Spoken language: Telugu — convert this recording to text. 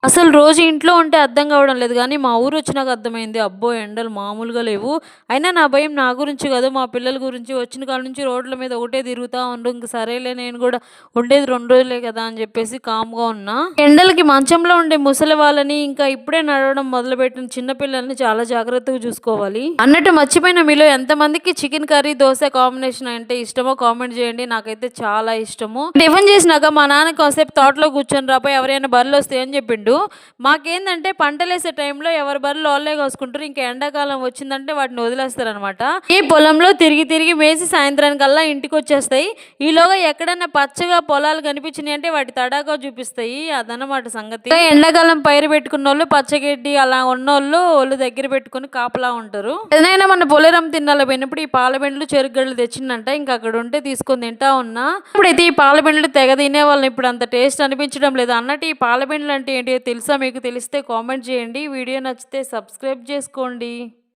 అసలు రోజు ఇంట్లో ఉంటే అర్థం కావడం లేదు గానీ, మా ఊరొచ్చినాక అర్థమైంది. అబ్బో! ఎండలు మామూలుగా లేవు. అయినా నా భయం నా గురించి కాదు, మా పిల్లల గురించి. వచ్చిన కాడ నుంచి రోడ్ల మీద ఒకటే తిరుగుతా ఉండు. ఇంక సరేలే నేను గూడా ఉండేది 2 రోజులే కదా అని చెప్పేసి కామ్‌గా ఉన్నా. ఎండలకి మంచంలో ఉండే ముసలి వాళ్ళని, ఇంకా ఇప్పుడే నడవడం మొదలుపెట్టిన చిన్న పిల్లల్ని చాలా జాగ్రత్తగా చూసుకోవాలి. అన్నట్టు మర్చిపోయిన మీలో ఎంతమందికి చికెన్ కర్రీ, దోస కాంబినేషన్ అంటే ఇష్టమో కామెంట్ చేయండి. నాకైతే చాలా ఇష్టము. టిఫిన్ చేసినాక మా నాన్న కాసేపు తోటలో కూర్చొని రాపోయి ఎవరైనా బర్రెలొస్తాయని చెప్పిండు. మాకేందంటే పంటలేసే టైంలో ఎవరి బర్రెలు వాళ్ళే కోసుకుంటారు. ఇంకా ఎండాకాలం వచ్చిందంటే వాటిని వదిలేస్తారనమాట. ఈ పొలంలో తిరిగి తిరిగి మేసి సాయంత్రానికల్లా ఇంటికొచ్చేస్తాయి. ఈలోగా ఎక్కడన్నా పచ్చగా పొలాలు కనిపించినాయి అంటే వాటి తడాకా చూపిస్తాయి. అదనమాట సంగతి. ఇంకా ఎండాకాలం పైరు పెట్టుకున్నోళ్ళు పచ్చగడ్డి అలా ఉన్నోళ్ళు ఒళ్ళు దగ్గర పెట్టుకుని కాపలా ఉంటారు. ఏదైనా మన పొలేరం తిన్నాలో పోయినప్పుడు ఈ పాలబెండ్లు చెరుగడ్డలు తెచ్చిందంట. ఇంకా అక్కడ ఉంటే తీసుకొని తింటా ఉన్నా. ఇప్పుడైతే ఈ పాలబెండ్లు తెగ తినే వాళ్ళని ఇప్పుడు అంత టేస్ట్ అనిపించడం లేదు. అన్నట్టు ఈ పాలబెండ్లు అంటే ఏంటి తెలుసా? మీకు తెలిస్తే కామెంట్ చేయండి. వీడియో నచ్చితే సబ్స్క్రైబ్ చేసుకోండి.